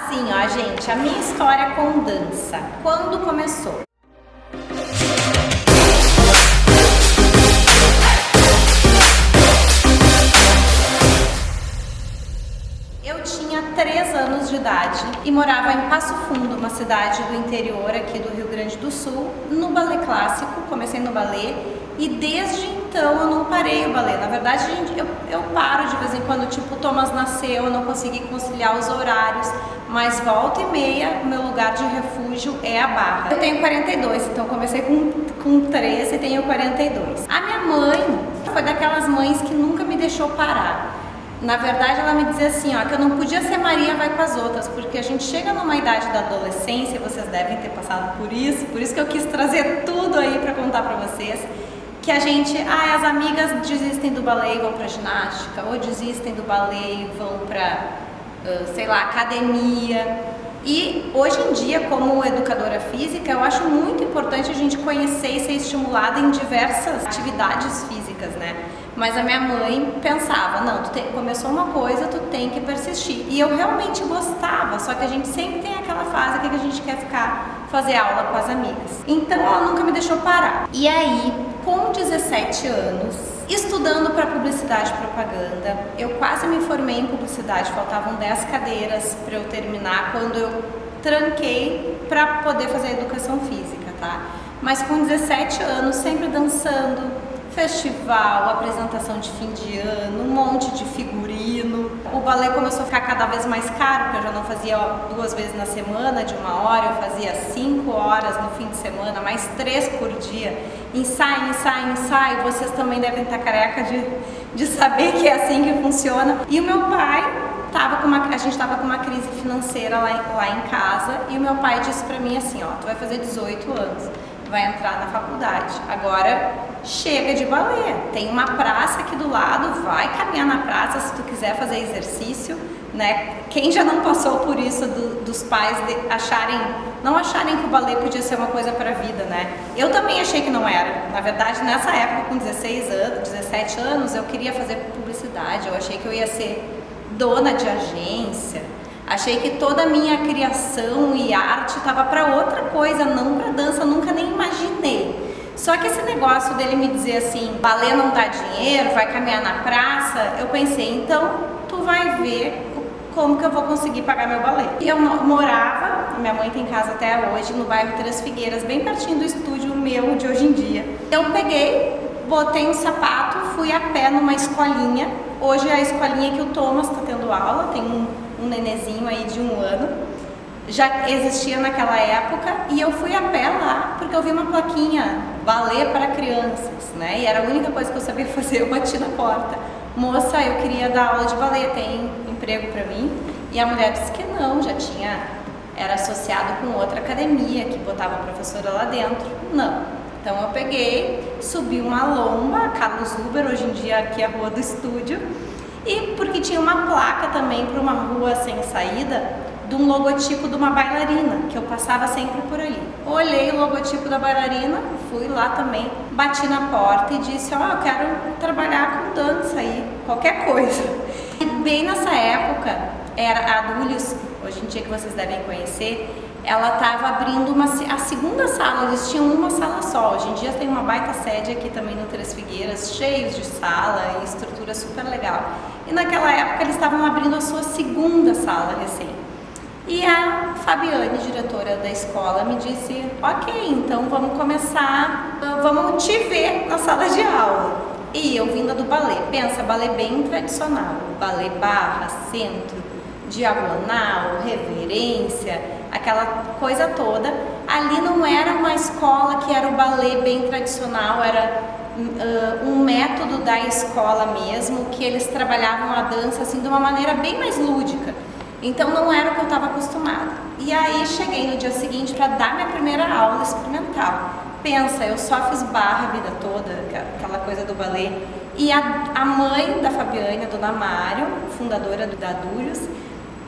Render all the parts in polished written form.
Assim, ó, gente, a minha história com dança. Quando começou? Eu tinha 3 anos de idade e morava em Passo Fundo, uma cidade do interior aqui do Rio Grande do Sul, no balé clássico. Comecei no balé e desde então eu não parei o balé. Na verdade, gente, eu paro de vez em quando, tipo, o Thomas nasceu, eu não consegui conciliar os horários, mas volta e meia, o meu lugar de refúgio é a barra. Eu tenho 42, então comecei com 13 e tenho 42. A minha mãe foi daquelas mães que nunca me deixou parar. Na verdade, ela me dizia assim, ó, que eu não podia ser Maria vai com as outras, porque a gente chega numa idade da adolescência, vocês devem ter passado por isso que eu quis trazer tudo aí pra contar pra vocês, que a gente, as amigas desistem do balé e vão pra ginástica, ou desistem do balé e vão pra, sei lá, academia. E hoje em dia, como educadora física, eu acho muito importante a gente conhecer e ser estimulada em diversas atividades físicas, né? Mas a minha mãe pensava, não, começou uma coisa, tu tem que persistir. E eu realmente gostava, só que a gente sempre tem aquela fase que a gente quer fazer aula com as amigas. Então ela nunca me deixou parar. E aí, com 17 anos, estudando para publicidade e propaganda, eu quase me formei em publicidade, faltavam 10 cadeiras para eu terminar quando eu tranquei para poder fazer educação física, tá? Mas com 17 anos, sempre dançando, festival, apresentação de fim de ano, um monte de figurino. O balé começou a ficar cada vez mais caro, porque eu já não fazia 2 vezes na semana, de 1 hora, eu fazia 5 horas no fim de semana, mais 3 por dia. Ensaio, ensaio, ensaio. Vocês também devem estar careca de saber que é assim que funciona. E o meu pai, a gente estava com uma crise financeira lá em casa, e o meu pai disse pra mim assim, ó, tu vai fazer 18 anos. Vai entrar na faculdade, agora chega de balé, tem uma praça aqui do lado, vai caminhar na praça se tu quiser fazer exercício, né? Quem já não passou por isso dos pais não acharem que o balé podia ser uma coisa para a vida, né? Eu também achei que não era. Na verdade, nessa época, com 17 anos, eu queria fazer publicidade, eu achei que eu ia ser dona de agência. Achei que toda a minha criação e arte estava para outra coisa, não para dança, nunca nem imaginei. Só que esse negócio dele me dizer assim, balé não dá dinheiro, vai caminhar na praça, eu pensei, então tu vai ver como que eu vou conseguir pagar meu balé. E eu morava, minha mãe tem casa até hoje, no bairro Três Figueiras, bem pertinho do estúdio meu de hoje em dia. Eu peguei, botei um sapato, fui a pé numa escolinha. Hoje é a escolinha que o Thomas está tendo aula, tem um nenezinho aí de 1 ano, já existia naquela época, e eu fui a pé lá porque eu vi uma plaquinha, balé para crianças, né? E era a única coisa que eu sabia fazer, eu bati na porta. Moça, eu queria dar aula de balé, tem emprego para mim? E a mulher disse que não, era associado com outra academia que botava a professora lá dentro. Não. Então eu peguei, subi uma lomba, Carlos Huber, hoje em dia aqui é a rua do estúdio, e porque tinha uma placa também para uma rua sem saída, de um logotipo de uma bailarina, que eu passava sempre por ali. Olhei o logotipo da bailarina, fui lá também, bati na porta e disse, ó, eu quero trabalhar com dança aí, qualquer coisa. E bem nessa época, era a Dulhos, hoje em dia que vocês devem conhecer, ela estava abrindo a segunda sala, eles tinham uma sala só. Hoje em dia tem uma baita sede aqui também no Três Figueiras, cheios de sala e estrutura super legal. E naquela época eles estavam abrindo a sua segunda sala recém. E a Fabiane, diretora da escola, me disse, ok, então vamos começar, vamos te ver na sala de aula. E eu vinda do balé, pensa, balé bem tradicional, balé barra, centro, diagonal, reverência, aquela coisa toda. Ali não era uma escola que era o balé bem tradicional, era um método da escola mesmo, que eles trabalhavam a dança assim de uma maneira bem mais lúdica. Então não era o que eu estava acostumada. E aí cheguei no dia seguinte para dar minha primeira aula experimental. Pensa, eu só fiz barra a vida toda, aquela coisa do balé. E a mãe da Fabiane, a dona Mário, fundadora da Dulhos,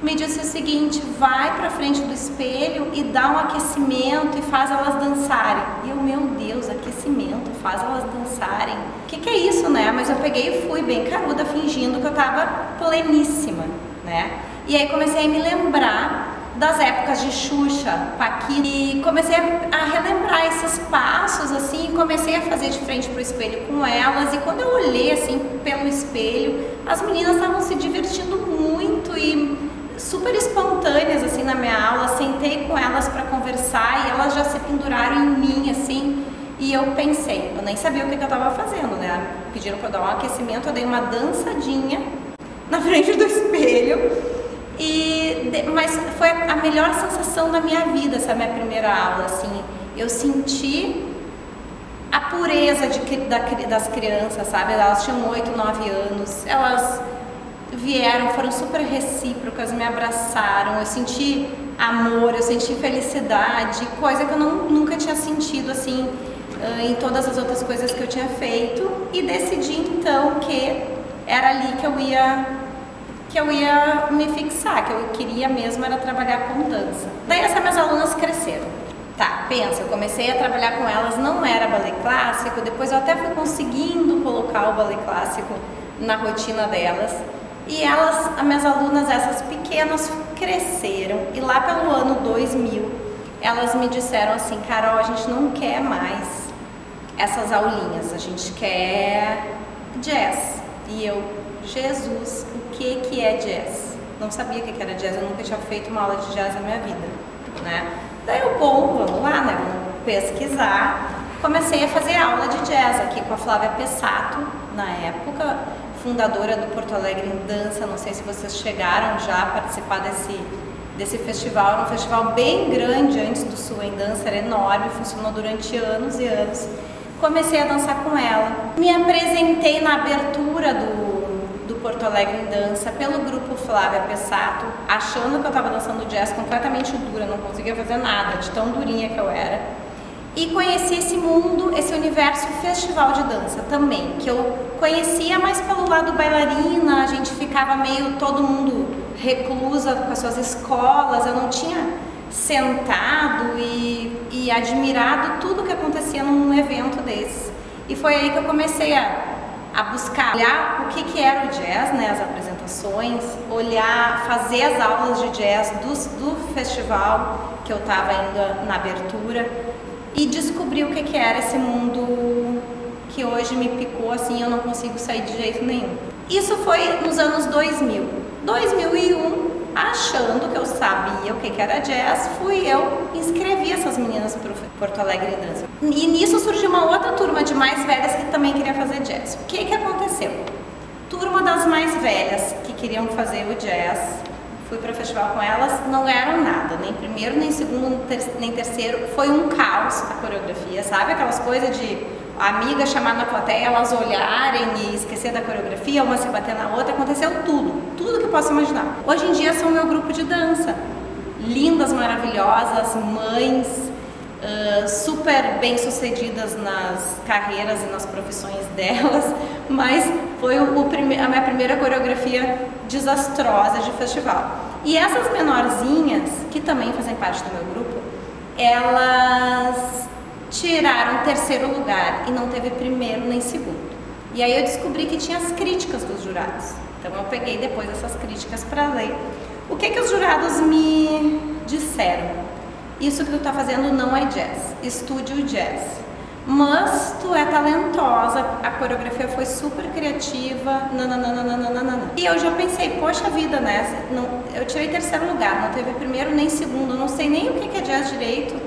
me disse o seguinte, vai pra frente do espelho e dá um aquecimento e faz elas dançarem. E eu, meu Deus, aquecimento, faz elas dançarem. O que é isso, né? Mas eu peguei e fui bem caruda, fingindo que eu tava pleníssima, né? E aí comecei a me lembrar das épocas de Xuxa, Paquita, e comecei a relembrar esses passos assim, comecei a fazer de frente pro espelho com elas, e quando eu olhei assim pelo espelho, as meninas estavam se divertindo muito e super espontâneas assim na minha aula. Sentei com elas para conversar e elas já se penduraram em mim assim, e eu pensei, eu nem sabia o que eu estava fazendo, né? Pediram para eu dar um aquecimento, eu dei uma dançadinha na frente do espelho. Mas foi a melhor sensação da minha vida, essa minha primeira aula, assim. Eu senti a pureza das crianças, sabe? Elas tinham 8, 9 anos, elas vieram, foram super recíprocas, me abraçaram, eu senti amor, eu senti felicidade, coisa que eu nunca tinha sentido, assim, em todas as outras coisas que eu tinha feito, e decidi então que era ali que eu ia me fixar, que eu queria mesmo era trabalhar com dança. Daí essas minhas alunas cresceram. Tá, pensa, eu comecei a trabalhar com elas, não era balé clássico, depois eu até fui conseguindo colocar o balé clássico na rotina delas. E elas, as minhas alunas, essas pequenas, cresceram, e lá pelo ano 2000, elas me disseram assim: Carol, a gente não quer mais essas aulinhas, a gente quer jazz. E eu, Jesus, o que é jazz? Não sabia o que era jazz, eu nunca tinha feito uma aula de jazz na minha vida, né? Daí eu, bom, vamos lá, né? Vamos pesquisar. Comecei a fazer aula de jazz aqui com a Flávia Pessato, na época, fundadora do Porto Alegre em Dança. Não sei se vocês chegaram já a participar desse festival. Era um festival bem grande antes do Sul em Dança, era enorme, funcionou durante anos e anos. Comecei a dançar com ela. Me apresentei na abertura do Porto Alegre em Dança pelo grupo Flávia Pessato, achando que eu estava dançando jazz completamente dura, não conseguia fazer nada, de tão durinha que eu era. E conheci esse mundo, esse universo festival de dança também, que eu conhecia mais pelo lado bailarina. A gente ficava meio todo mundo reclusa com as suas escolas, eu não tinha sentado e admirado tudo que acontecia num evento desse. E foi aí que eu comecei a buscar, olhar o que era o jazz, né, as apresentações, olhar, fazer as aulas de jazz do festival que eu estava indo na abertura, e descobri o que era esse mundo que hoje me picou assim, eu não consigo sair de jeito nenhum. Isso foi nos anos 2000. 2001, achando que eu sabia o que era jazz, inscrevi essas meninas para o Porto Alegre em Dança. E nisso surgiu uma outra turma de mais velhas que também queria fazer jazz. O que aconteceu? Turma das mais velhas que queriam fazer o jazz, fui para o festival com elas, não eram nada, nem primeiro, nem segundo, nem terceiro. Foi um caos a coreografia, sabe? Aquelas coisas de amiga chamar na plateia, elas olharem e esquecer da coreografia, uma se bater na outra. Aconteceu tudo que posso imaginar. Hoje em dia são meu grupo de dança, lindas, maravilhosas, mães, super bem sucedidas nas carreiras e nas profissões delas, mas foi a minha primeira coreografia desastrosa de festival. E essas menorzinhas, que também fazem parte do meu grupo, elas tiraram terceiro lugar e não teve primeiro nem segundo. E aí eu descobri que tinha as críticas dos jurados. Então eu peguei depois essas críticas para ler. O que os jurados me disseram? Isso que tu tá fazendo não é jazz, estude o jazz. Mas tu é talentosa, a coreografia foi super criativa, nananana. E eu já pensei, poxa vida, né? Eu tirei terceiro lugar, não teve primeiro nem segundo, não sei nem o que é jazz direito.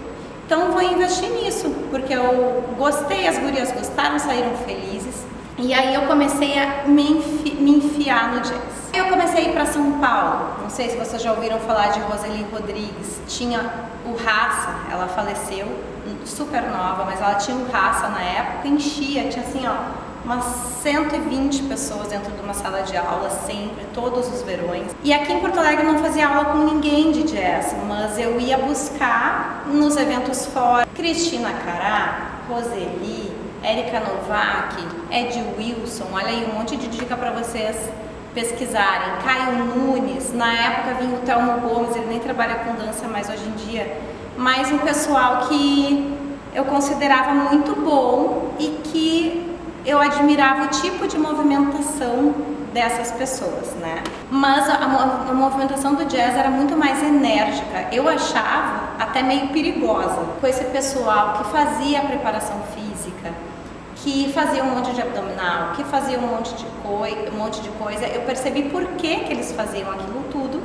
Então vou investir nisso, porque eu gostei, as gurias gostaram, saíram felizes. E aí eu comecei a me enfiar no jazz. Eu comecei a ir para São Paulo, não sei se vocês já ouviram falar de Roseli Rodrigues. Tinha o Raça, ela faleceu, super nova, mas ela tinha o Raça na época, enchia, tinha assim, ó, umas 120 pessoas dentro de uma sala de aula, sempre, todos os verões. E aqui em Porto Alegre eu não fazia aula com ninguém de jazz, mas eu ia buscar nos eventos fora. Cristina Cará, Roseli, Érica Novak, Ed Wilson, olha aí um monte de dica para vocês pesquisarem. Caio Nunes, na época vinha o Telmo Gomes, ele nem trabalha com dança mais hoje em dia, mas um pessoal que eu considerava muito bom e que eu admirava o tipo de movimentação dessas pessoas, né? Mas a movimentação do jazz era muito mais enérgica. Eu achava até meio perigosa com esse pessoal que fazia a preparação física, que fazia um monte de abdominal, que fazia um monte de coisa. Eu percebi por que eles faziam aquilo tudo,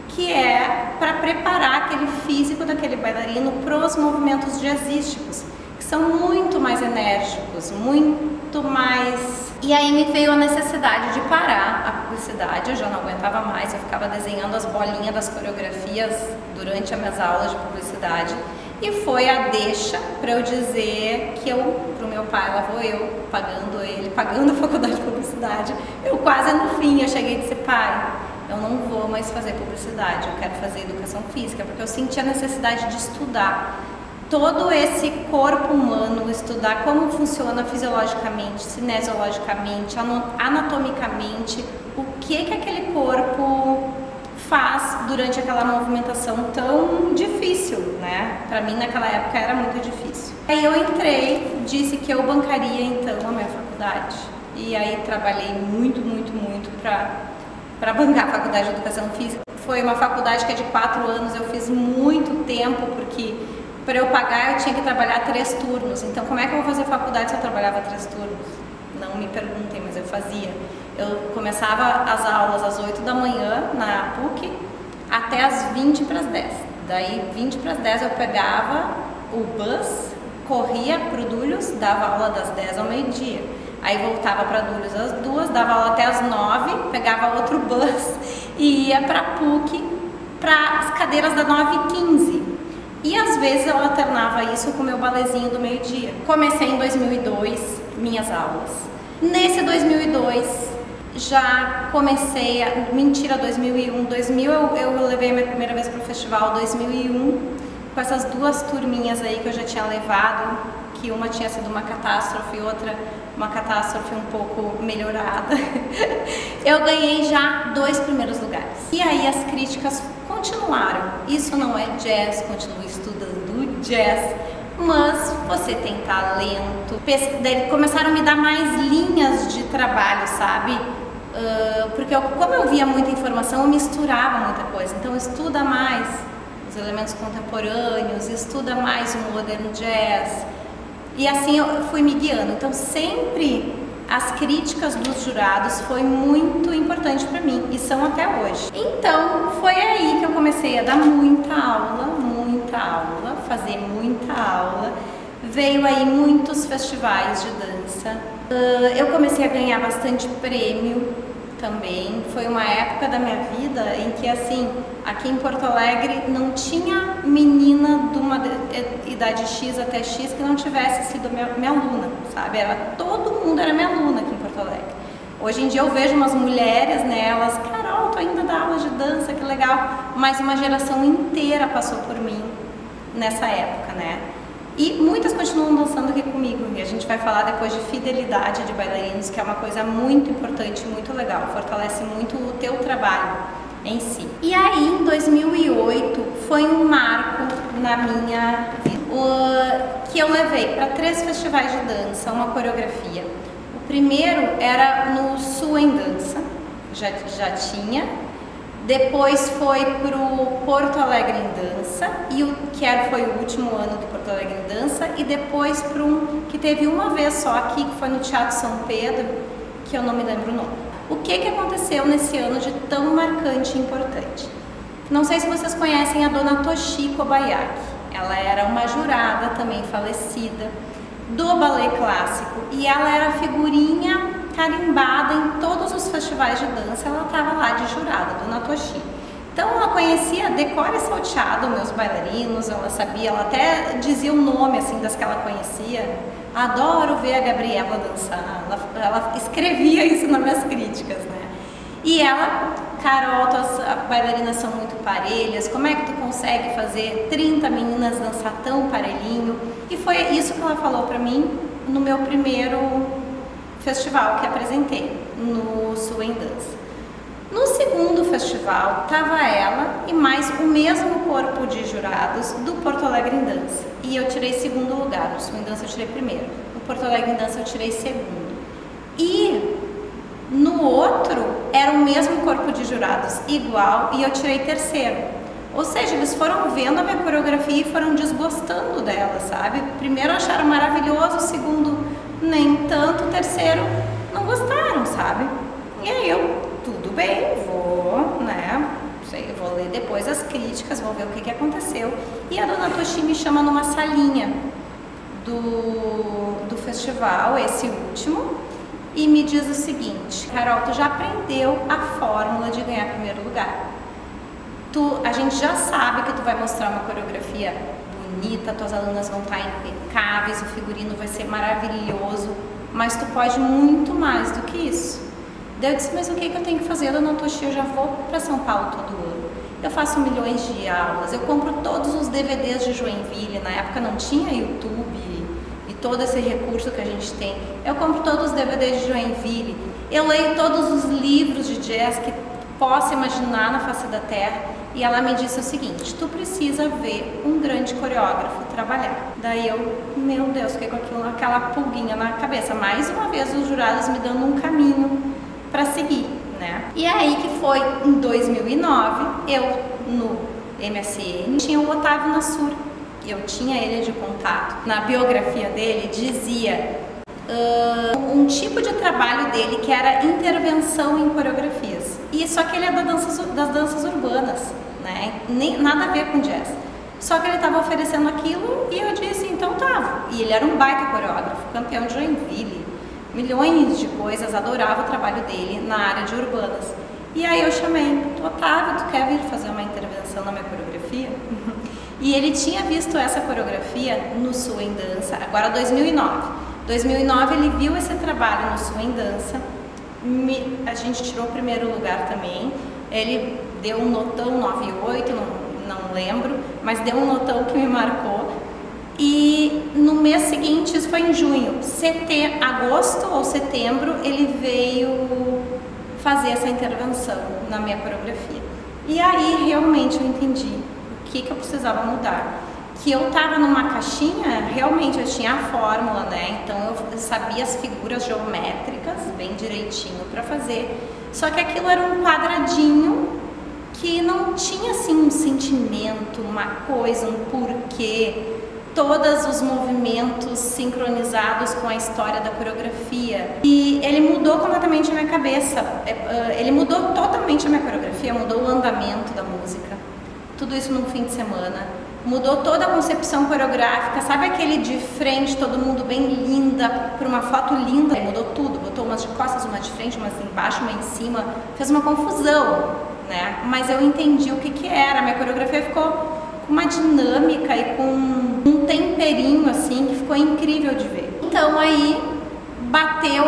que é para preparar aquele físico daquele bailarino para os movimentos jazzísticos, que são muito mais enérgicos, muito mais... E aí me veio a necessidade de parar a publicidade, eu já não aguentava mais, eu ficava desenhando as bolinhas das coreografias durante as minhas aulas de publicidade, e foi a deixa para eu dizer que pro meu pai, lá vou eu, pagando a faculdade de publicidade. Eu quase no fim, eu cheguei e disse: pai, eu não vou mais fazer publicidade, eu quero fazer educação física, porque eu senti a necessidade de estudar todo esse corpo humano, estudar como funciona fisiologicamente, cinesiologicamente, anatomicamente, o que aquele corpo faz durante aquela movimentação tão difícil, né? Para mim naquela época era muito difícil. Aí eu entrei, disse que eu bancaria então a minha faculdade, e aí trabalhei muito para bancar a faculdade de educação física. Foi uma faculdade que é de 4 anos, eu fiz muito tempo, porque para eu pagar eu tinha que trabalhar 3 turnos, então como é que eu vou fazer faculdade se eu trabalhava 3 turnos? Não me perguntem, mas eu fazia. Eu começava as aulas às 8 da manhã na PUC até às 20 para as 10. Daí 20 para as 10 eu pegava o bus, corria para o Dúlios, dava aula das 10 ao meio-dia. Aí voltava para Dúlios às 2, dava aula até às 9, pegava outro bus e ia para a PUC para as cadeiras da 9h15. E às vezes eu alternava isso com o meu balezinho do meio-dia. Comecei em 2002 minhas aulas. Nesse 2002 já comecei, 2001, 2000 eu levei a minha primeira vez para o festival, 2001, com essas 2 turminhas aí que eu já tinha levado, que uma tinha sido uma catástrofe e outra uma catástrofe um pouco melhorada. Eu ganhei já 2 primeiros lugares. E aí as críticas continuaram. Isso não é jazz, continue estudando jazz, mas você tem talento. Daí começaram a me dar mais linhas de trabalho, sabe? Porque como eu via muita informação, eu misturava muita coisa. Então estuda mais os elementos contemporâneos, estuda mais o modern jazz. E assim eu fui me guiando. Então sempre as críticas dos jurados foi muito importante para mim e são até hoje. Então foi aí que eu comecei a dar muita aula, fazer muita aula. Veio aí muitos festivais de dança. Eu comecei a ganhar bastante prêmio também. Foi uma época da minha vida em que, assim, aqui em Porto Alegre não tinha menina de uma idade X até X que não tivesse sido minha aluna, sabe? Todo mundo era minha aluna aqui em Porto Alegre. Hoje em dia eu vejo umas mulheres, né, elas, Carol, tu ainda dá aula de dança, que legal, mas uma geração inteira passou por mim nessa época, né? E muitas continuam dançando aqui comigo, e a gente vai falar depois de fidelidade de bailarinos, que é uma coisa muito importante, muito legal, fortalece muito o teu trabalho em si. E aí, em 2008, foi um marco na minha vida, que eu levei para 3 festivais de dança, uma coreografia. O primeiro era no Sul em Dança, já tinha. Depois foi para o Porto Alegre em Dança, que foi o último ano do Porto Alegre em Dança, e depois para um que teve uma vez só aqui, que foi no Teatro São Pedro, que eu não me lembro o nome. O que aconteceu nesse ano de tão marcante e importante? Não sei se vocês conhecem a dona Toshi Kobayaki. Ela era uma jurada também falecida do balé clássico e ela era figurinha carimbada em todos os festivais de dança. Ela estava lá de jurada, dona Toshi. Então ela conhecia decore e salteado meus bailarinos, ela sabia, ela até dizia o nome assim das que ela conhecia. Adoro ver a Gabriela dançar. Ela escrevia isso nas minhas críticas, né? E ela, Carol, tuas bailarinas são muito parelhas, como é que tu consegue fazer 30 meninas dançar tão parelhinho? E foi isso que ela falou pra mim no meu primeiro festival que apresentei, no Sul em Dança. No segundo festival, estava ela e mais o mesmo corpo de jurados do Porto Alegre em Dança. E eu tirei segundo lugar, no Sul em Dança eu tirei primeiro, no Porto Alegre em Dança eu tirei segundo. E No outro, era o mesmo corpo de jurados, igual, e eu tirei terceiro. Ou seja, eles foram vendo a minha coreografia e foram desgostando dela, sabe? Primeiro acharam maravilhoso, segundo nem tanto, terceiro não gostaram, sabe? E aí eu, tudo bem, vou, né? Eu vou ler depois as críticas, vou ver o que aconteceu. E a dona Toshi me chama numa salinha do festival, esse último, e me diz o seguinte: Carol, tu já aprendeu a fórmula de ganhar primeiro lugar. A gente já sabe que tu vai mostrar uma coreografia bonita, tuas alunas vão estar impecáveis, o figurino vai ser maravilhoso, mas tu pode muito mais do que isso. Daí eu disse, mas o que eu tenho que fazer, dona Toshi? Eu já vou para São Paulo todo ano, eu faço milhões de aulas, eu compro todos os DVDs de Joinville, na época não tinha YouTube e todo esse recurso que a gente tem, eu compro todos os DVDs de Joinville, eu leio todos os livros de jazz que possa imaginar na face da terra. E ela me disse o seguinte: tu precisa ver um grande coreógrafo trabalhar. Daí eu, meu Deus, fiquei com aquela pulguinha na cabeça. Mais uma vez os jurados me dando um caminho para seguir, né? E aí que foi em 2009, eu no MSN tinha o Otávio Nassur. Eu tinha ele de contato. Na biografia dele dizia um tipo de trabalho dele que era intervenção em coreografias. E só que ele é das danças urbanas, né? Nada a ver com jazz. Só que ele estava oferecendo aquilo e eu disse, então tá. E ele era um baita coreógrafo, campeão de Joinville, milhões de coisas, adorava o trabalho dele na área de urbanas. E aí eu chamei, Otávio, tu quer vir fazer uma intervenção na minha coreografia? E ele tinha visto essa coreografia no Sul em Dança, agora 2009. 2009 ele viu esse trabalho no Sul em Dança, a gente tirou o primeiro lugar também, ele deu um notão 9,8, não lembro, mas deu um notão que me marcou. E no mês seguinte, isso foi em junho, agosto ou setembro, ele veio fazer essa intervenção na minha coreografia. E aí realmente eu entendi o que eu precisava mudar. Que eu estava numa caixinha, realmente eu tinha a fórmula, né? Então eu sabia as figuras geométricas bem direitinho para fazer. Só que aquilo era um quadradinho que não tinha assim um sentimento, uma coisa, um porquê. Todos os movimentos sincronizados com a história da coreografia. E ele mudou completamente a minha cabeça. Ele mudou totalmente a minha coreografia, mudou o andamento da música. Tudo isso num fim de semana. Mudou toda a concepção coreográfica, sabe aquele de frente, todo mundo bem linda, para uma foto linda? Ele mudou tudo, botou umas de costas, uma de frente, umas embaixo, uma em cima, fez uma confusão, né? Mas eu entendi o que era, a minha coreografia ficou com uma dinâmica e com um temperinho assim, que ficou incrível de ver. Então aí bateu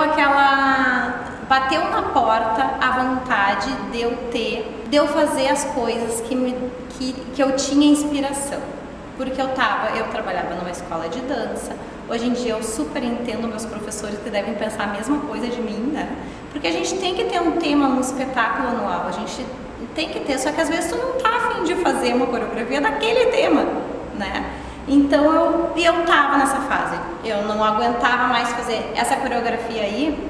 na porta a vontade de eu fazer as coisas que eu tinha inspiração, porque eu trabalhava numa escola de dança. Hoje em dia eu super entendo meus professores que devem pensar a mesma coisa de mim, né? Porque a gente tem que ter um tema, um espetáculo anual, a gente tem que ter, só que às vezes tu não tá afim de fazer uma coreografia daquele tema, né? Então eu tava nessa fase, eu não aguentava mais fazer essa coreografia aí,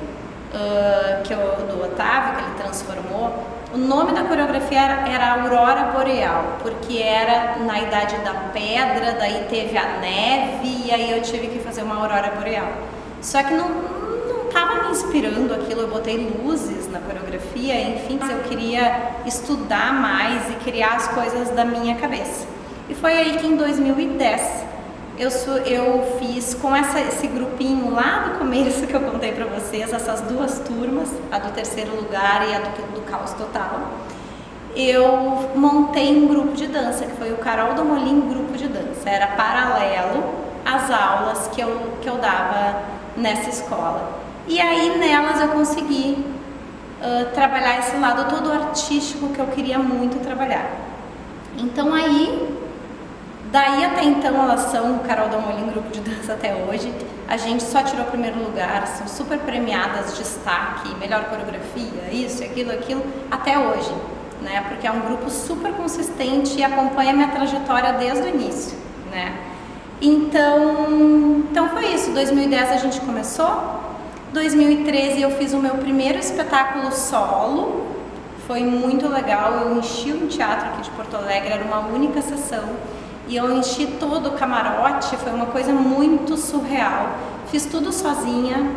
do Otávio, que ele transformou. O nome da coreografia era Aurora Boreal, porque era na Idade da Pedra, daí teve a neve e aí eu tive que fazer uma Aurora Boreal. Só que não estava me inspirando aquilo, eu botei luzes na coreografia, enfim, eu queria estudar mais e criar as coisas da minha cabeça. E foi aí que em 2010 eu fiz com esse grupinho lá do começo que eu contei pra vocês, essas duas turmas, a do terceiro lugar e a do Caos Total. Eu montei um grupo de dança, que foi o Carol Domolin Grupo de Dança. Era paralelo às aulas que eu dava nessa escola. E aí nelas eu consegui trabalhar esse lado todo artístico que eu queria muito trabalhar. Então daí até então elas são o Carol Domolin Grupo de Dança até hoje. A gente só tirou o primeiro lugar, são super premiadas, destaque, melhor coreografia, isso, aquilo, até hoje, né? Porque é um grupo super consistente e acompanha a minha trajetória desde o início, né? Então foi isso, 2010 a gente começou, 2013 eu fiz o meu primeiro espetáculo solo, foi muito legal, eu enchi um teatro aqui de Porto Alegre, era uma única sessão, e eu enchi todo o camarote, foi uma coisa muito surreal, fiz tudo sozinha,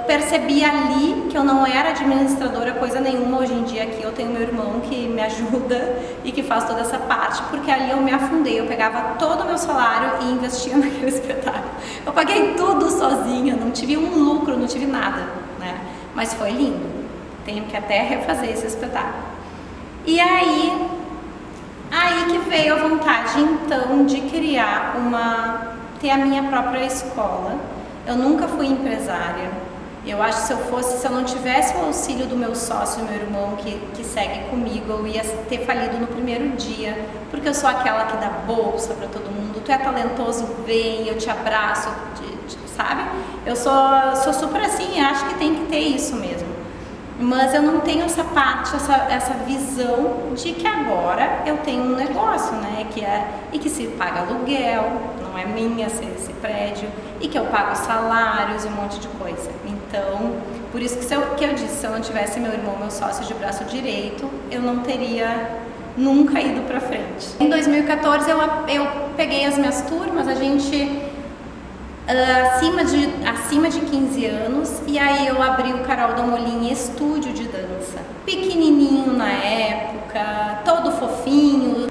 percebi ali que eu não era administradora coisa nenhuma. Hoje em dia aqui eu tenho meu irmão que me ajuda e que faz toda essa parte, porque ali eu me afundei, eu pegava todo o meu salário e investia naquele espetáculo. Eu paguei tudo sozinha, não tive um lucro, não tive nada, né? Mas foi lindo, tenho que até refazer esse espetáculo. E aí que veio a vontade então de criar ter a minha própria escola. Eu nunca fui empresária. Eu acho que se eu não tivesse o auxílio do meu sócio, meu irmão, que segue comigo, eu ia ter falido no primeiro dia, porque eu sou aquela que dá bolsa para todo mundo. Tu é talentoso, vem, eu te abraço, sabe? Eu sou super assim, acho que tem que ter isso mesmo. Mas eu não tenho essa parte, essa visão de que agora eu tenho um negócio, né? E que se paga aluguel, não é minha esse prédio, e que eu pago salários e um monte de coisa. Então, por isso que eu disse, se eu não tivesse meu irmão, meu sócio de braço direito, eu não teria nunca ido pra frente. Em 2014 eu peguei as minhas turmas, a gente acima de 15 anos, e aí eu abri o Carol Domolin Estúdio de Dança. Pequenininho na época, todo fofinho.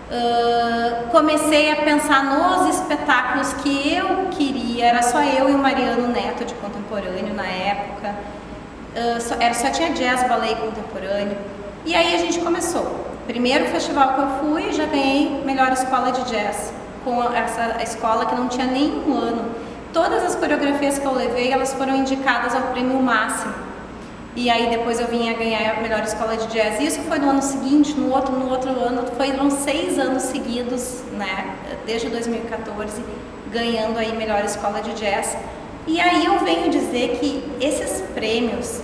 Comecei a pensar nos espetáculos que eu queria, era só eu e o Mariano Neto de contemporâneo na época, só tinha jazz, ballet contemporâneo, e aí a gente começou. Primeiro festival que eu fui, já ganhei melhor escola de jazz, com essa escola que não tinha nem um ano. Todas as coreografias que eu levei, elas foram indicadas ao prêmio máximo. E aí depois eu vim a ganhar a melhor escola de jazz. Isso foi no ano seguinte, no outro ano, foram 6 anos seguidos, né? Desde 2014, ganhando aí melhor escola de jazz. E aí eu venho dizer que esses prêmios,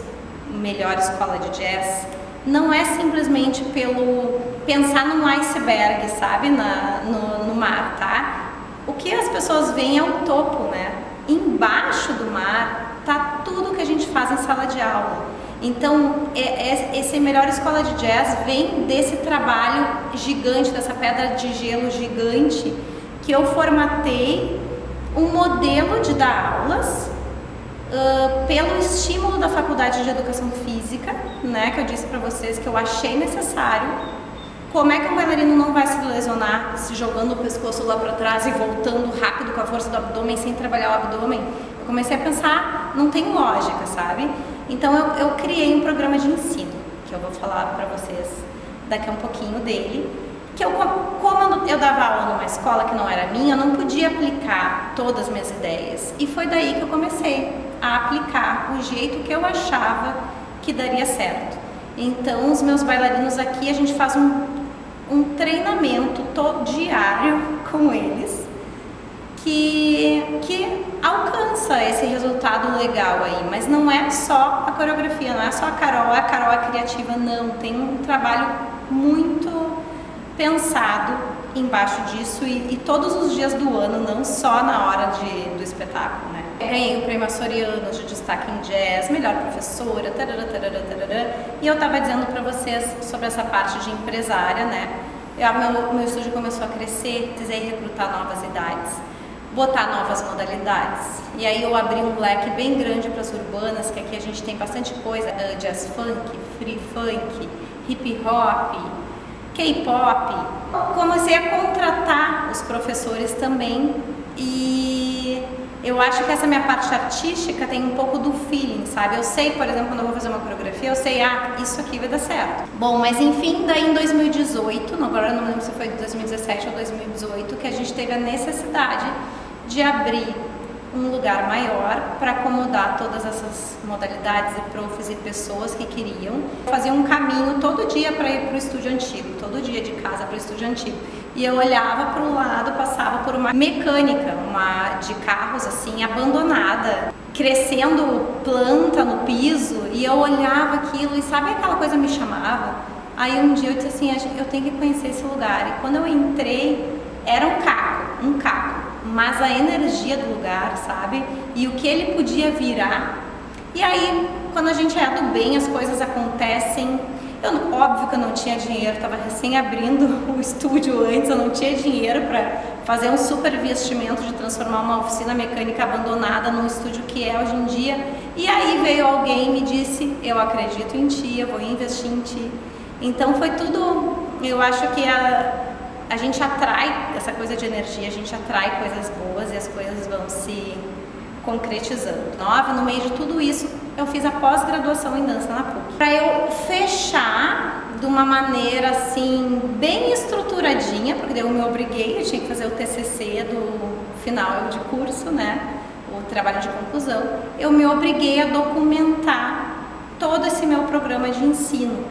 melhor escola de jazz, não é simplesmente pelo pensar num iceberg, sabe, no mar, tá? O que as pessoas veem é o topo, né? Embaixo do mar tá tudo que a gente faz em sala de aula. Então, essa melhor escola de jazz vem desse trabalho gigante, dessa pedra de gelo gigante, que eu formatei um modelo de dar aulas pelo estímulo da Faculdade de Educação Física, né? Que eu disse para vocês que eu achei necessário. Como é que um bailarino não vai se lesionar se jogando o pescoço lá para trás e voltando rápido com a força do abdômen sem trabalhar o abdômen? Eu comecei a pensar, não tem lógica, sabe? Então eu criei um programa de ensino, que eu vou falar para vocês daqui a um pouquinho dele, que como eu dava aula numa escola que não era minha, eu não podia aplicar todas as minhas ideias. E foi daí que eu comecei a aplicar o jeito que eu achava que daria certo. Então os meus bailarinos aqui, a gente faz um treinamento diário com eles que alcança esse resultado legal aí, mas não é só a coreografia, não é só a Carol é criativa, não, tem um trabalho muito pensado embaixo disso e todos os dias do ano, não só na hora do espetáculo, né? Ganhei o Prêmio Açoriano de destaque em jazz, melhor professora, tarará, tarará, tarará. E eu estava dizendo para vocês sobre essa parte de empresária, né? Meu estúdio começou a crescer, precisei recrutar novas idades, botar novas modalidades. E aí eu abri um leque bem grande para as urbanas, que aqui a gente tem bastante coisa, jazz funk, free funk, hip hop, K-pop. Comecei a contratar os professores também e eu acho que essa minha parte artística tem um pouco do feeling, sabe? Eu sei, por exemplo, quando eu vou fazer uma coreografia, eu sei, isso aqui vai dar certo. Bom, mas enfim, daí em 2018, agora eu não lembro se foi 2017 ou 2018, que a gente teve a necessidade de abrir um lugar maior para acomodar todas essas modalidades e profs e pessoas que queriam fazer um caminho todo dia para ir para o estúdio antigo, todo dia de casa para o estúdio antigo. E eu olhava para o lado, passava por uma mecânica, de carros assim, abandonada, crescendo planta no piso, e eu olhava aquilo e sabe aquela coisa me chamava? Aí um dia eu disse assim, eu tenho que conhecer esse lugar. E quando eu entrei, era um caco, mas a energia do lugar, sabe? E o que ele podia virar E aí, quando a gente é do bem, as coisas acontecem. Óbvio que eu não tinha dinheiro, estava recém abrindo o estúdio antes, eu não tinha dinheiro para fazer um super investimento de transformar uma oficina mecânica abandonada num estúdio que é hoje em dia. E aí veio alguém e me disse, eu acredito em ti, eu vou investir em ti. Então foi tudo, eu acho que a gente atrai essa coisa de energia, a gente atrai coisas boas e as coisas vão se concretizando. No meio de tudo isso, eu fiz a pós-graduação em dança na PUC. Para eu fechar de uma maneira assim, bem estruturadinha, porque eu me obriguei, eu tinha que fazer o TCC do final de curso, né? O trabalho de conclusão. Eu me obriguei a documentar todo esse meu programa de ensino,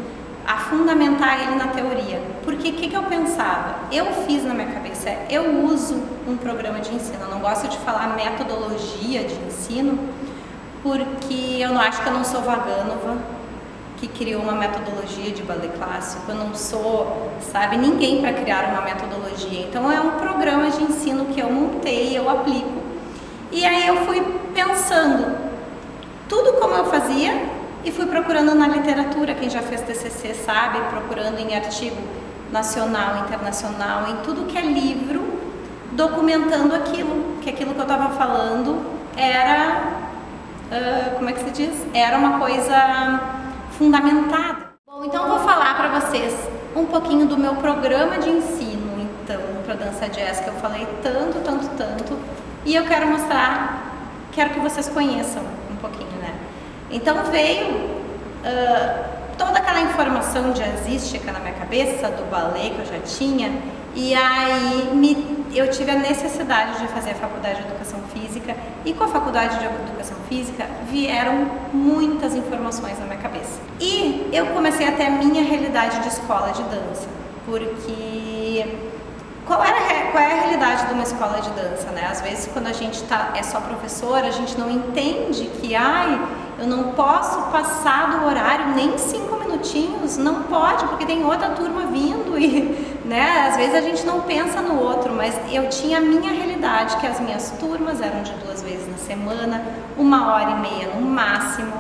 a fundamentar ele na teoria. Porque o que eu pensava? Eu fiz na minha cabeça, eu uso um programa de ensino, eu não gosto de falar metodologia de ensino, porque eu não acho que eu não sou Vaganova, que criou uma metodologia de balé clássico, eu não sou, sabe, ninguém para criar uma metodologia. Então é um programa de ensino que eu montei, eu aplico. E aí eu fui pensando tudo como eu fazia e fui procurando na literatura, quem já fez TCC sabe, procurando em artigo nacional, internacional, em tudo que é livro, documentando aquilo, que aquilo que eu estava falando era, como é que se diz? Era uma coisa fundamentada. Bom, então eu vou falar para vocês um pouquinho do meu programa de ensino, então, para dança jazz, que eu falei tanto, e eu quero mostrar, quero que vocês conheçam um pouquinho, né? Então veio toda aquela informação jazzística na minha cabeça, do balé que eu já tinha, e aí eu tive a necessidade de fazer a faculdade de Educação Física, e com a faculdade de Educação Física vieram muitas informações na minha cabeça. E eu comecei a ter a minha realidade de escola de dança, porque qual é a realidade de uma escola de dança, né? Às vezes quando a gente é só professora, a gente não entende que, eu não posso passar do horário nem 5 minutinhos, não pode, porque tem outra turma vindo e, né, às vezes a gente não pensa no outro, mas eu tinha a minha realidade, que as minhas turmas eram de 2 vezes na semana, 1h30 no máximo,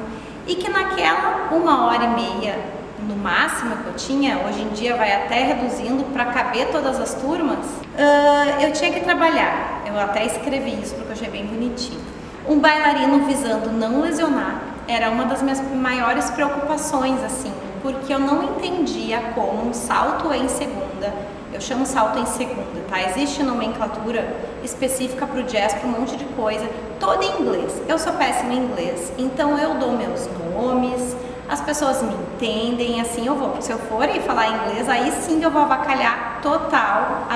e que naquela 1h30 no máximo que eu tinha, hoje em dia vai até reduzindo para caber todas as turmas, eu tinha que trabalhar. Eu até escrevi isso porque eu achei bem bonitinho. Um bailarino visando não lesionar era uma das minhas maiores preocupações, assim, porque eu não entendia como um salto em segunda, eu chamo salto em segunda, tá? Existe nomenclatura específica para o jazz, para um monte de coisa, toda em inglês. Eu sou péssima em inglês, então eu dou meus nomes, as pessoas me entendem, assim eu vou. Se eu for e falar inglês, aí sim eu vou avacalhar total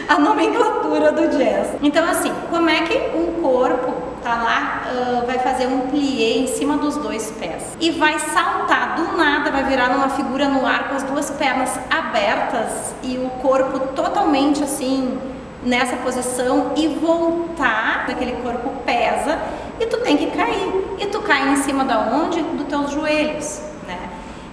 a nomenclatura do jazz. Então assim, como é que um corpo tá lá, vai fazer um plié em cima dos 2 pés e vai saltar do nada, vai virar numa figura no ar com as 2 pernas abertas e o corpo totalmente assim nessa posição e voltar, aquele corpo pesa e tu tem que cair, e tu cai em cima da onde? Dos teus joelhos, né?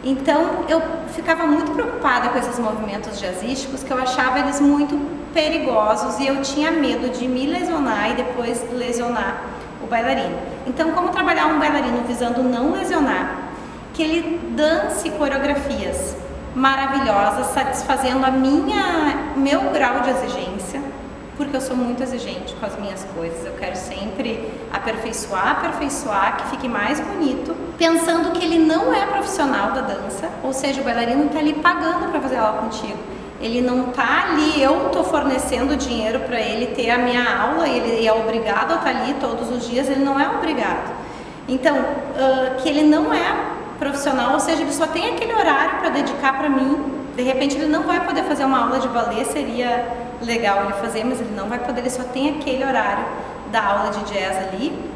Então eu ficava muito preocupada com esses movimentos jazzísticos, que eu achava eles muito perigosos e eu tinha medo de me lesionar e depois lesionar o bailarino. Então, como trabalhar um bailarino visando não lesionar, que ele dance coreografias maravilhosas, satisfazendo meu grau de exigência, porque eu sou muito exigente com as minhas coisas, eu quero sempre aperfeiçoar, que fique mais bonito, pensando que ele não é profissional da dança, ou seja, o bailarino está ali pagando para fazer aula contigo, ele não está ali, eu estou fornecendo dinheiro para ele ter a minha aula, ele é obrigado a estar ali todos os dias, ele não é obrigado. Então, que ele não é profissional, ou seja, ele só tem aquele horário para dedicar para mim. De repente ele não vai poder fazer uma aula de balé, seria legal ele fazer, mas ele não vai poder, ele só tem aquele horário da aula de jazz ali.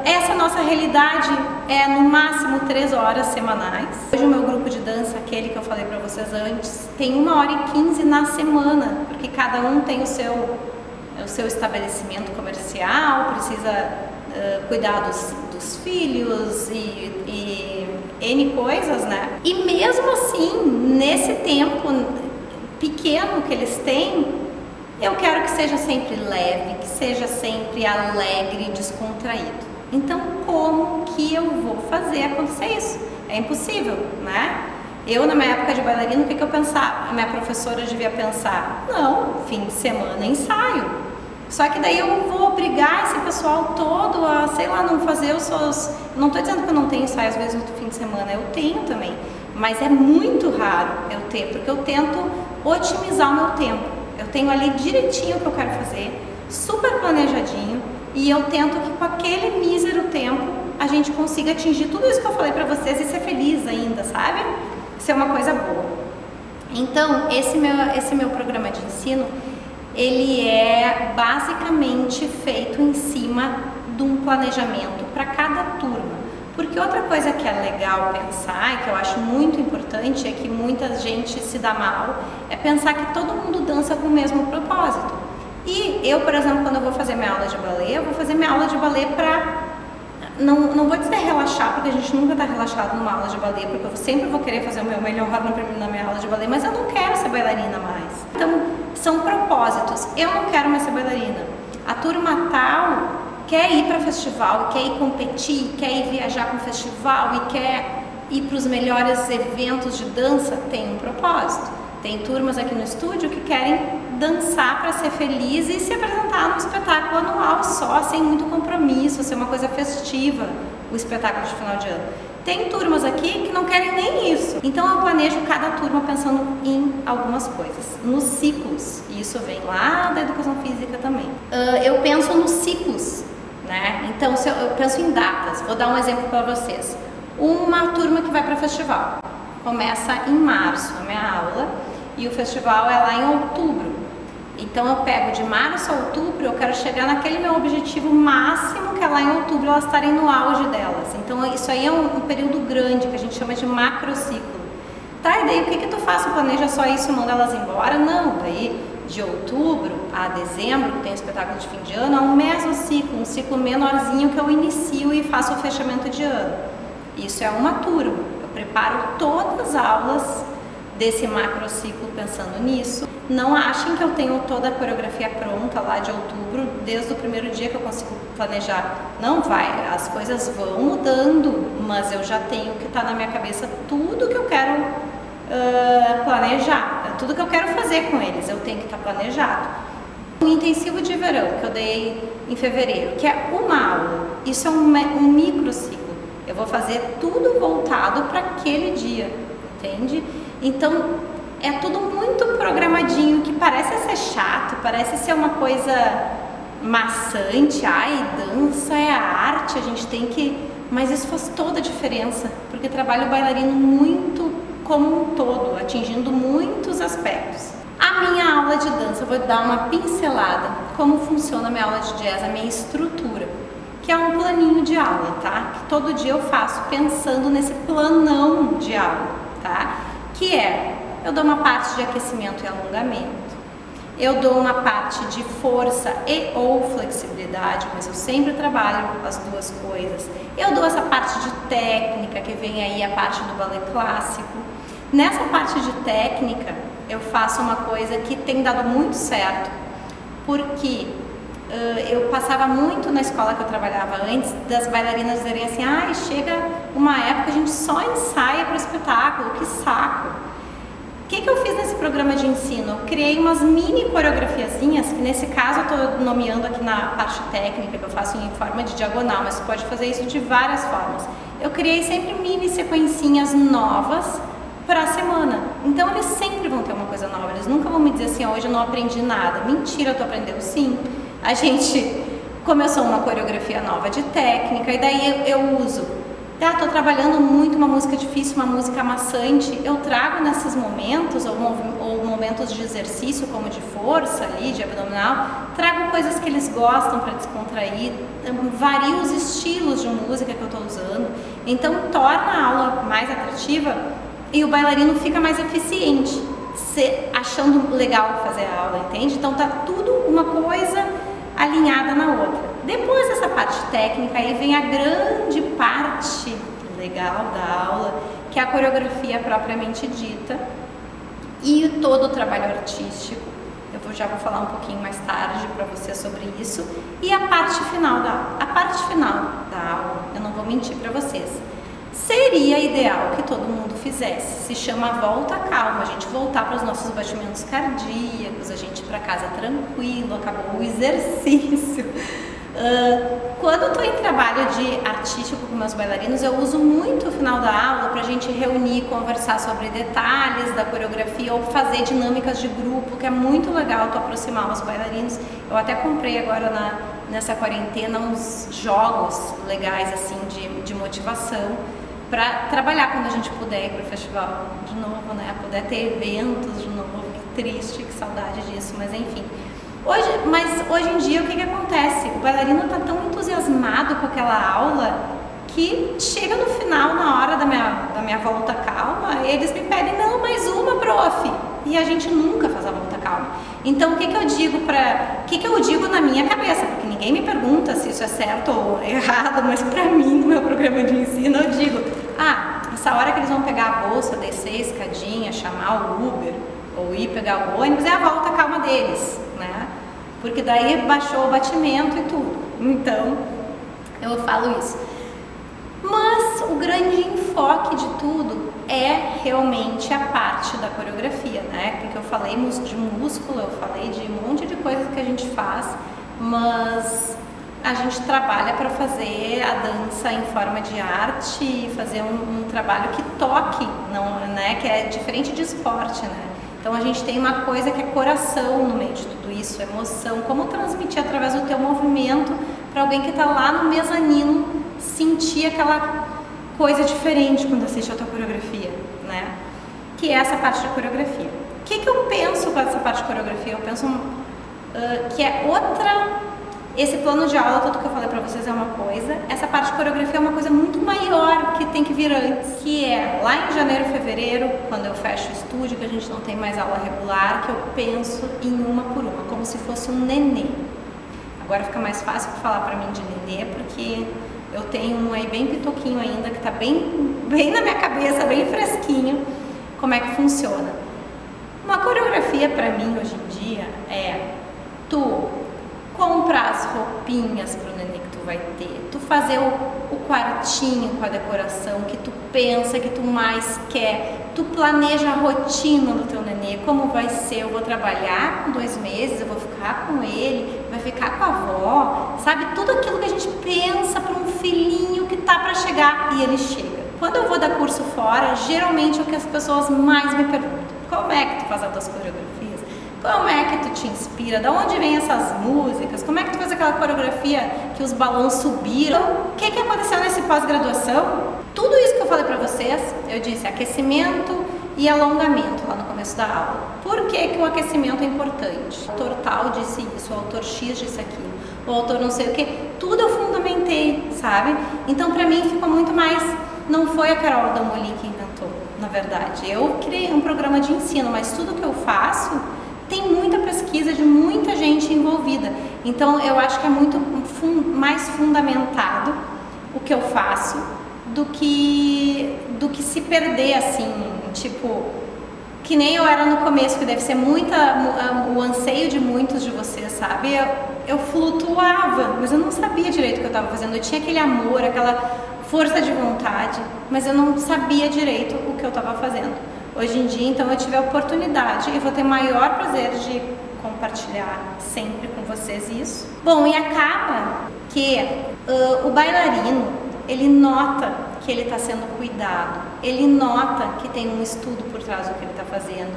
Essa nossa realidade é no máximo 3 horas semanais. Hoje o meu grupo de dança, aquele que eu falei para vocês antes, tem 1h15 na semana, porque cada um tem o seu estabelecimento comercial, precisa cuidar dos filhos e N coisas, né? E mesmo assim, nesse tempo pequeno que eles têm, eu quero que seja sempre leve, que seja sempre alegre, descontraído. Então, como que eu vou fazer acontecer isso? É impossível, né? Eu, na minha época de bailarina, o que eu pensava? A minha professora devia pensar, não, fim de semana ensaio. Só que daí eu vou obrigar esse pessoal todo a, sei lá, não fazer os seus... Não estou dizendo que eu não tenho ensaio às vezes no fim de semana, eu tenho também. Mas é muito raro eu ter, porque eu tento otimizar o meu tempo. Eu tenho ali direitinho o que eu quero fazer, super planejadinho, e eu tento que com aquele mísero tempo a gente consiga atingir tudo isso que eu falei pra vocês e ser feliz ainda, sabe? Ser uma coisa boa. Então, esse meu programa de ensino, ele é basicamente feito em cima de um planejamento para cada turma. Porque outra coisa que é legal pensar, e que eu acho muito importante, é que muita gente se dá mal, é pensar que todo mundo dança com o mesmo propósito. E eu, por exemplo, quando eu vou fazer minha aula de balé, eu vou fazer minha aula de balé para... Não vou dizer relaxar, porque a gente nunca está relaxado numa aula de balé, porque eu sempre vou querer fazer o meu melhor na minha aula de balé, mas eu não quero ser bailarina mais. Então, são propósitos. Eu não quero mais ser bailarina. A turma tal quer ir para festival, quer ir competir, quer ir viajar com o festival e quer ir para os melhores eventos de dança, tem um propósito. Tem turmas aqui no estúdio que querem dançar para ser feliz e se apresentar num espetáculo anual só, sem muito compromisso, ser uma coisa festiva, o espetáculo de final de ano. Tem turmas aqui que não querem nem isso. Então eu planejo cada turma pensando em algumas coisas, nos ciclos. E isso vem lá da educação física também. Eu penso nos ciclos, né? Então eu penso em datas. Vou dar um exemplo para vocês. Uma turma que vai para festival começa em março a minha aula e o festival é lá em outubro. Então eu pego de março a outubro, eu quero chegar naquele meu objetivo máximo, que é lá em outubro elas estarem no auge delas. Então isso aí é um período grande, que a gente chama de macrociclo. Tá, e daí o que tu faz? Tu planeja só isso e manda elas embora? Não, daí de outubro a dezembro, que tem o espetáculo de fim de ano, é um mesociclo, um ciclo menorzinho que eu inicio e faço o fechamento de ano. Isso é uma turma, eu preparo todas as aulas desse macrociclo pensando nisso. Não achem que eu tenho toda a coreografia pronta lá de outubro, desde o primeiro dia que eu consigo planejar. Não vai, as coisas vão mudando, mas eu já tenho que estar na minha cabeça tudo que eu quero planejar, tudo que eu quero fazer com eles, eu tenho que estar planejado. O intensivo de verão que eu dei em fevereiro, que é uma aula, isso é um microciclo. Eu vou fazer tudo voltado para aquele dia, entende? Então, é tudo muito programadinho, que parece ser chato, parece ser uma coisa maçante. Ai, dança é a arte, a gente tem que... Mas isso faz toda a diferença, porque trabalha o bailarino muito como um todo, atingindo muitos aspectos. A minha aula de dança, eu vou dar uma pincelada, como funciona a minha aula de jazz, a minha estrutura, que é um planinho de aula, tá? Que todo dia eu faço pensando nesse planão de aula, tá? Que é, eu dou uma parte de aquecimento e alongamento, eu dou uma parte de força e ou flexibilidade, mas eu sempre trabalho as duas coisas. Eu dou essa parte de técnica, que vem aí a parte do balé clássico. Nessa parte de técnica, eu faço uma coisa que tem dado muito certo, porque eu passava muito na escola que eu trabalhava antes, das bailarinas dizerem assim, ah, chega uma época a gente só ensaia para o espetáculo, que saco. O que eu fiz nesse programa de ensino? Eu criei umas mini coreografiazinhas, que nesse caso eu estou nomeando aqui na parte técnica, que eu faço em forma de diagonal, mas você pode fazer isso de várias formas. Eu criei sempre mini sequencinhas novas para a semana. Então eles sempre vão ter uma coisa nova, eles nunca vão me dizer assim, hoje eu não aprendi nada. Mentira, tu aprendeu sim. A gente começou uma coreografia nova de técnica e daí eu uso, tá, tô trabalhando muito uma música difícil, uma música amassante, eu trago nesses momentos, ou momentos de exercício como de força ali, de abdominal, trago coisas que eles gostam para descontrair, vario os estilos de música que eu tô usando, então torna a aula mais atrativa e o bailarino fica mais eficiente, achando legal fazer a aula, entende? Então tá tudo uma coisa alinhada na outra. Depois dessa parte técnica, aí vem a grande parte legal da aula, que é a coreografia propriamente dita e todo o trabalho artístico. Eu vou já vou falar um pouquinho mais tarde para você sobre isso. E a parte final da aula. A parte final da aula, eu não vou mentir para vocês, seria ideal que todo mundo fizesse. Se chama volta calma, a gente voltar para os nossos batimentos cardíacos, a gente ir para casa tranquilo, acabou o exercício. Quando eu estou em trabalho de artístico com meus bailarinos, eu uso muito o final da aula para a gente reunir, conversar sobre detalhes da coreografia ou fazer dinâmicas de grupo, que é muito legal tu aproximar os bailarinos. Eu até comprei agora nessa quarentena uns jogos legais assim de motivação para trabalhar quando a gente puder ir para o festival de novo, né? Poder ter eventos de novo. Que triste, que saudade disso, mas enfim. Hoje em dia, o que acontece? O bailarino está tão entusiasmado com aquela aula que chega no final, na hora da minha volta calma, eles me pedem, não, mais uma, prof. E a gente nunca faz a volta calma. Então, o que eu digo na minha cabeça? Porque ninguém me pergunta se isso é certo ou errado, mas para mim, no meu programa de ensino, eu digo, essa hora que eles vão pegar a bolsa, descer a escadinha, chamar o Uber, ou ir pegar o ônibus, é a volta calma deles, né? Porque daí baixou o batimento e tudo. Então, eu falo isso. Mas o grande enfoque de tudo é realmente a parte da coreografia, né? Porque eu falei de músculo, eu falei de um monte de coisas que a gente faz, mas a gente trabalha para fazer a dança em forma de arte e fazer um trabalho que toque, não, né? Que é diferente de esporte, né? Então a gente tem uma coisa que é coração no meio de tudo isso, emoção, como transmitir através do teu movimento para alguém que está lá no mezanino sentir aquela coisa diferente quando assiste a tua coreografia, né? Que é essa parte da coreografia. O que eu penso com essa parte de coreografia? Eu penso que é esse plano de aula, tudo que eu falei pra vocês é uma coisa, essa parte de coreografia é uma coisa muito maior que tem que vir antes, que é lá em janeiro, fevereiro, quando eu fecho o estúdio, que a gente não tem mais aula regular, que eu penso em uma por uma, como se fosse um nenê. Agora fica mais fácil falar pra mim de nenê, porque eu tenho um aí bem pitoquinho ainda, que tá bem na minha cabeça, bem fresquinho, como é que funciona. Uma coreografia pra mim hoje em dia é tu comprar as roupinhas pro nenê que tu vai ter, tu fazer o quartinho com a decoração que tu pensa, que tu mais quer, tu planeja a rotina do teu nenê, como vai ser, eu vou trabalhar com 2 meses, eu vou ficar com ele, vai ficar com a avó, sabe, tudo aquilo que a gente pensa para um filhinho que tá para chegar e ele chega. Quando eu vou dar curso fora, geralmente é o que as pessoas mais me perguntam, como é que tu faz as tuas coreografias? Como é que tu te inspira? De onde vem essas músicas? Como é que tu faz aquela coreografia que os balões subiram? O que aconteceu nesse pós-graduação? Tudo isso que eu falei pra vocês, eu disse aquecimento e alongamento lá no começo da aula. Por que o aquecimento é importante? O autor tal disse isso, o autor X disse aquilo, o autor não sei o que. Tudo eu fundamentei, sabe? Então pra mim ficou muito mais... Não foi a Carol Damoli que inventou, na verdade. Eu criei um programa de ensino, mas tudo que eu faço... tem muita pesquisa de muita gente envolvida, então eu acho que é muito mais fundamentado o que eu faço do que se perder assim, tipo, que nem eu era no começo, que deve ser o anseio de muitos de vocês, sabe? Eu flutuava, mas eu não sabia direito o que eu estava fazendo, eu tinha aquele amor, aquela força de vontade, mas eu não sabia direito o que eu estava fazendo. Hoje em dia, então, eu tive a oportunidade e vou ter maior prazer de compartilhar sempre com vocês isso. Bom, e acaba que o bailarino, ele nota que ele está sendo cuidado, ele nota que tem um estudo por trás do que ele está fazendo,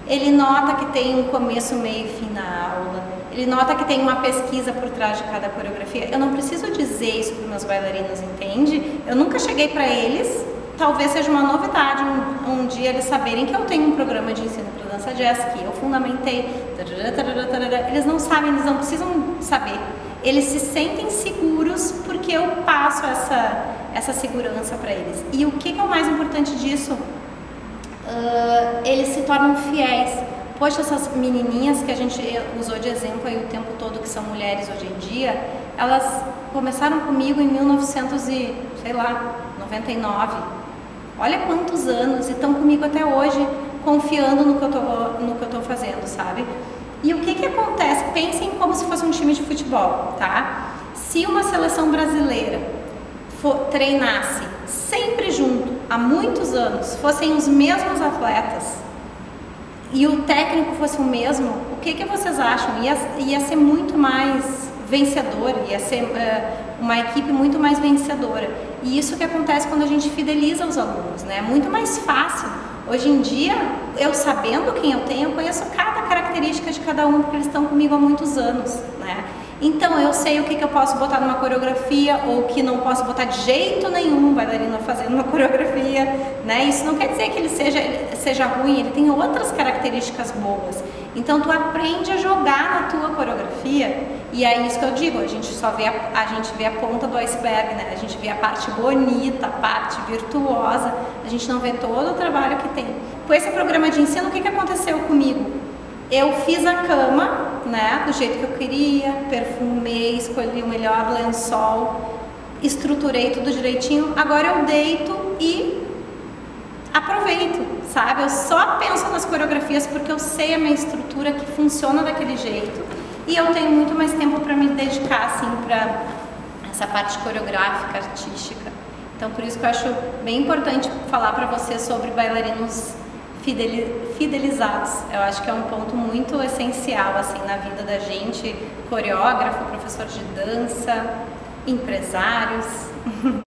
ele nota que tem um começo, meio e fim na aula, ele nota que tem uma pesquisa por trás de cada coreografia. Eu não preciso dizer isso para os meus bailarinos, entende? Eu nunca cheguei para eles... Talvez seja uma novidade um dia eles saberem que eu tenho um programa de ensino para dança jazz, que eu fundamentei, eles não sabem, eles não precisam saber, eles se sentem seguros porque eu passo essa segurança para eles. E o que é o mais importante disso? Eles se tornam fiéis. Poxa, essas menininhas que a gente usou de exemplo aí o tempo todo, que são mulheres hoje em dia, elas começaram comigo em 1999. Olha quantos anos, e estão comigo até hoje, confiando no que eu tô fazendo, sabe? E o que que acontece? Pensem como se fosse um time de futebol, tá? Se uma seleção brasileira treinasse sempre junto, há muitos anos, fossem os mesmos atletas e o técnico fosse o mesmo, o que que vocês acham? Ia ser muito mais vencedor, ia ser uma equipe muito mais vencedora. E isso que acontece quando a gente fideliza os alunos, né? É muito mais fácil. Hoje em dia, eu sabendo quem eu tenho, eu conheço cada característica de cada um, porque eles estão comigo há muitos anos, né? Então eu sei o que eu posso botar numa coreografia ou o que não posso botar de jeito nenhum, bailarino fazendo uma coreografia, né? Isso não quer dizer que ele seja ruim, ele tem outras características boas. Então tu aprende a jogar na tua coreografia, e é isso que eu digo, a gente só vê a gente vê a ponta do iceberg, né? A gente vê a parte bonita, a parte virtuosa, a gente não vê todo o trabalho que tem. Com esse programa de ensino, o que aconteceu comigo? Eu fiz a cama, né, do jeito que eu queria, perfumei, escolhi o melhor lençol, estruturei tudo direitinho. Agora eu deito e aproveito, sabe? Eu só penso nas coreografias porque eu sei a minha estrutura que funciona daquele jeito e eu tenho muito mais tempo para me dedicar, assim, para essa parte coreográfica, artística. Então, por isso que eu acho bem importante falar para vocês sobre bailarinos fidelizados. Eu acho que é um ponto muito essencial assim na vida da gente, coreógrafo, professor de dança, empresários.